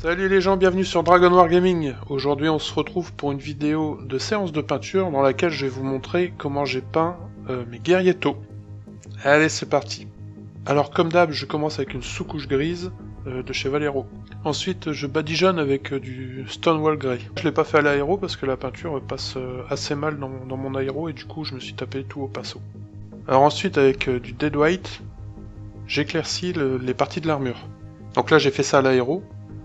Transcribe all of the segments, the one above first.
Salut les gens, bienvenue sur Dragon War Gaming. Aujourd'hui on se retrouve pour une vidéo de séance de peinture dans laquelle je vais vous montrer comment j'ai peint mes guerriers Tau. Allez, c'est parti. Alors comme d'hab, je commence avec une sous-couche grise de chez Valero. Ensuite je badigeonne avec du Stonewall Grey. Je l'ai pas fait à l'aéro parce que la peinture passe assez mal dans mon aéro et du coup je me suis tapé tout au pinceau. Alors ensuite avec du Dead White, j'éclaircis les parties de l'armure. Donc là j'ai fait ça à l'aéro.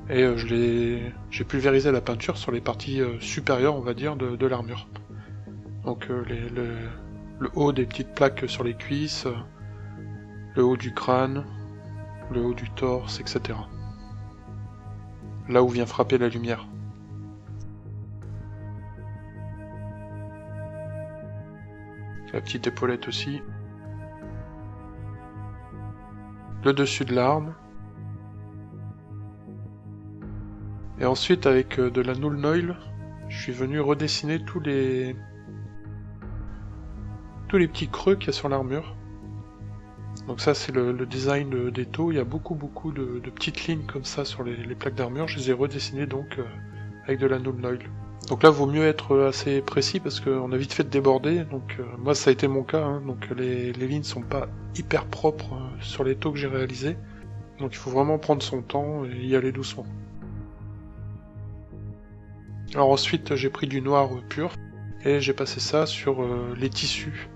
Et j'ai pulvérisé la peinture sur les parties supérieures, on va dire, de l'armure. Donc le haut des petites plaques sur les cuisses, le haut du crâne, le haut du torse, etc. Là où vient frapper la lumière. La petite épaulette aussi. Le dessus de l'arme. Et ensuite, avec de la Null Noil, je suis venu redessiner tous les petits creux qu'il y a sur l'armure. Donc ça, c'est le design des taux. Il y a beaucoup de petites lignes comme ça sur les plaques d'armure. Je les ai redessinées donc avec de la Null Noil. Donc là, vaut mieux être assez précis parce qu'on a vite fait de déborder. Donc moi, ça a été mon cas. Hein. Donc les lignes sont pas hyper propres sur les taux que j'ai réalisés. Donc il faut vraiment prendre son temps et y aller doucement. Alors ensuite j'ai pris du noir pur et j'ai passé ça sur les tissus,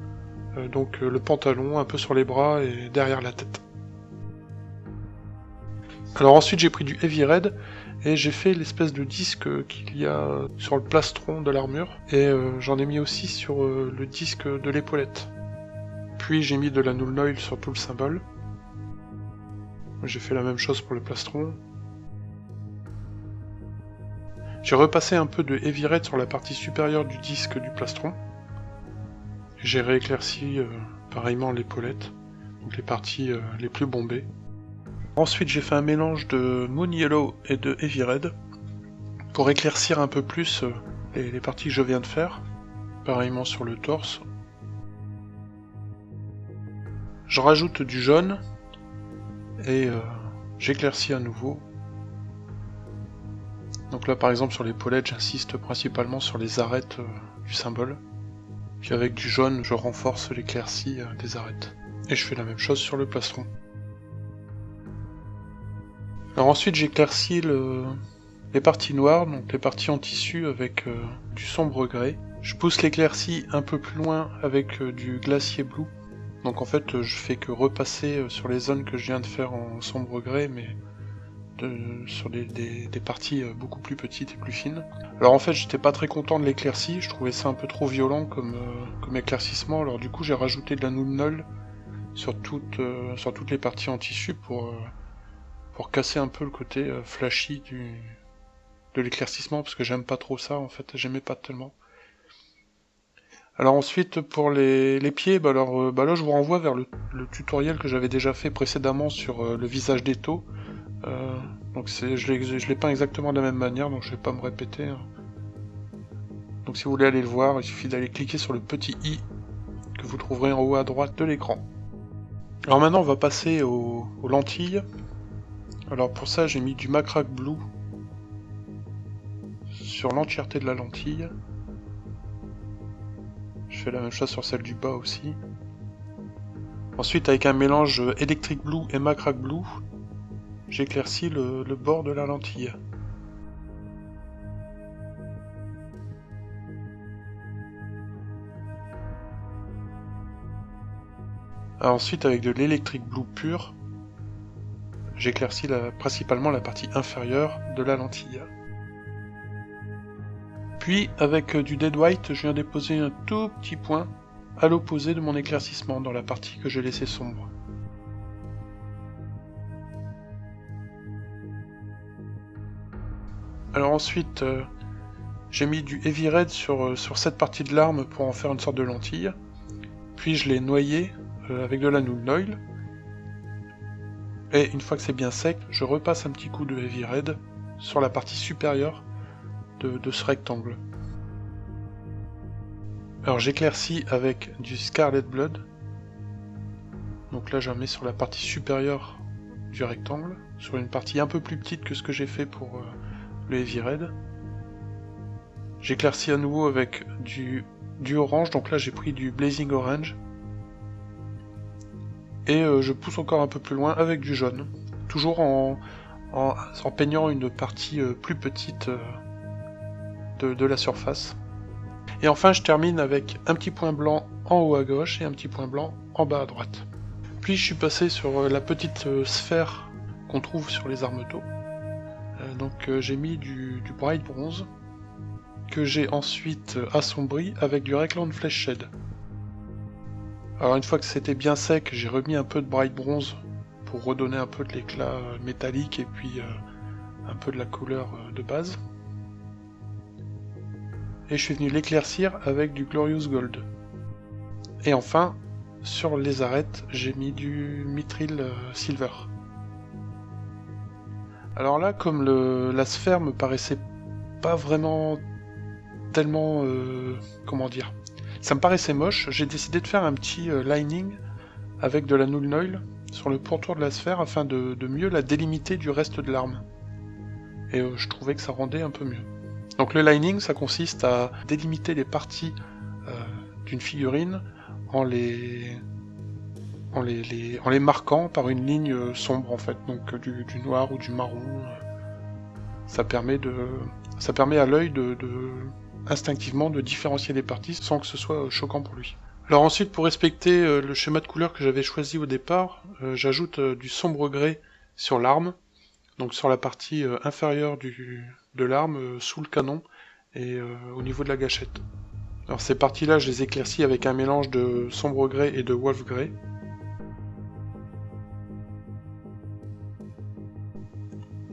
donc le pantalon, un peu sur les bras et derrière la tête. Alors ensuite j'ai pris du Heavy Red et j'ai fait l'espèce de disque qu'il y a sur le plastron de l'armure et j'en ai mis aussi sur le disque de l'épaulette. Puis j'ai mis de la Null Noil sur tout le symbole. J'ai fait la même chose pour le plastron. J'ai repassé un peu de Heavy Red sur la partie supérieure du disque du plastron. J'ai rééclairci pareillement l'épaulette, donc les parties les plus bombées. Ensuite j'ai fait un mélange de Moon Yellow et de Heavy Red pour éclaircir un peu plus les parties que je viens de faire, pareillement sur le torse. Je rajoute du jaune et j'éclaircis à nouveau. Donc là par exemple sur l'épaulette j'insiste principalement sur les arêtes du symbole. Puis avec du jaune je renforce l'éclaircie des arêtes. Et je fais la même chose sur le plastron. Alors ensuite j'éclaircis les parties noires, donc les parties en tissu avec du sombre grès. Je pousse l'éclaircie un peu plus loin avec du glacier blue. Donc en fait je fais que repasser sur les zones que je viens de faire en sombre grès, mais sur des parties beaucoup plus petites et plus fines. Alors en fait j'étais pas très content de l'éclaircie, je trouvais ça un peu trop violent comme éclaircissement, alors du coup j'ai rajouté de la Null Noil sur toutes les parties en tissu pour casser un peu le côté flashy de l'éclaircissement, parce que j'aime pas trop ça en fait, j'aimais pas tellement. Alors ensuite pour les pieds, là je vous renvoie vers le tutoriel que j'avais déjà fait précédemment sur le visage des taux. Donc je l'ai peint exactement de la même manière, donc je vais pas me répéter. Hein. Donc si vous voulez aller le voir, il suffit d'aller cliquer sur le petit i que vous trouverez en haut à droite de l'écran. Alors maintenant on va passer aux lentilles. Alors pour ça j'ai mis du Macrack Blue sur l'entièreté de la lentille. Je fais la même chose sur celle du bas aussi. Ensuite avec un mélange Electric Blue et Macrack Blue, j'éclaircis le bord de la lentille. Alors ensuite avec de l'Electric Blue pur, j'éclaircis principalement la partie inférieure de la lentille. Puis avec du Dead White, je viens déposer un tout petit point à l'opposé de mon éclaircissement dans la partie que j'ai laissée sombre. Alors ensuite, j'ai mis du Heavy Red sur cette partie de l'arme pour en faire une sorte de lentille. Puis je l'ai noyé avec de la Null Noil. Et une fois que c'est bien sec, je repasse un petit coup de Heavy Red sur la partie supérieure de ce rectangle. Alors j'éclaircis avec du Scarlet Blood. Donc là j'en mets sur la partie supérieure du rectangle, sur une partie un peu plus petite que ce que j'ai fait pour le Heavy Red. J'éclaircis à nouveau avec du orange, donc là j'ai pris du Blazing Orange. Et je pousse encore un peu plus loin avec du jaune, toujours en peignant une partie plus petite de la surface. Et enfin je termine avec un petit point blanc en haut à gauche et un petit point blanc en bas à droite. Puis je suis passé sur la petite sphère qu'on trouve sur les armes d'eau. Donc j'ai mis du Bright Bronze, que j'ai ensuite assombri avec du Reikland Flesh Shade. Alors une fois que c'était bien sec, j'ai remis un peu de Bright Bronze pour redonner un peu de l'éclat métallique et puis un peu de la couleur de base. Et je suis venu l'éclaircir avec du Glorious Gold. Et enfin, sur les arêtes, j'ai mis du Mithril Silver. Alors là, comme la sphère me paraissait pas vraiment tellement... comment dire, ça me paraissait moche, j'ai décidé de faire un petit lining avec de la Nuln Oil sur le pourtour de la sphère afin de mieux la délimiter du reste de l'arme. Et je trouvais que ça rendait un peu mieux. Donc le lining, ça consiste à délimiter les parties d'une figurine en les marquant par une ligne sombre en fait, donc du noir ou du marron. Ça permet à l'œil instinctivement de différencier les parties sans que ce soit choquant pour lui. Alors ensuite, pour respecter le schéma de couleur que j'avais choisi au départ, j'ajoute du sombre gris sur l'arme, donc sur la partie inférieure de l'arme, sous le canon et au niveau de la gâchette. Alors ces parties-là, je les éclaircis avec un mélange de sombre gris et de wolf grey.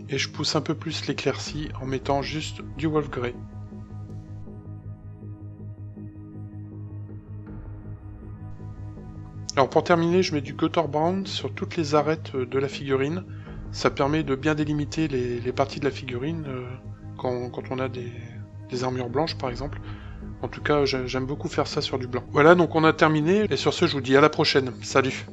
Et je pousse un peu plus l'éclaircie en mettant juste du wolf grey. Alors pour terminer, je mets du Gutter Brown sur toutes les arêtes de la figurine. Ça permet de bien délimiter les parties de la figurine quand on a des armures blanches par exemple. En tout cas, j'aime beaucoup faire ça sur du blanc. Voilà, donc on a terminé, et sur ce, je vous dis à la prochaine. Salut!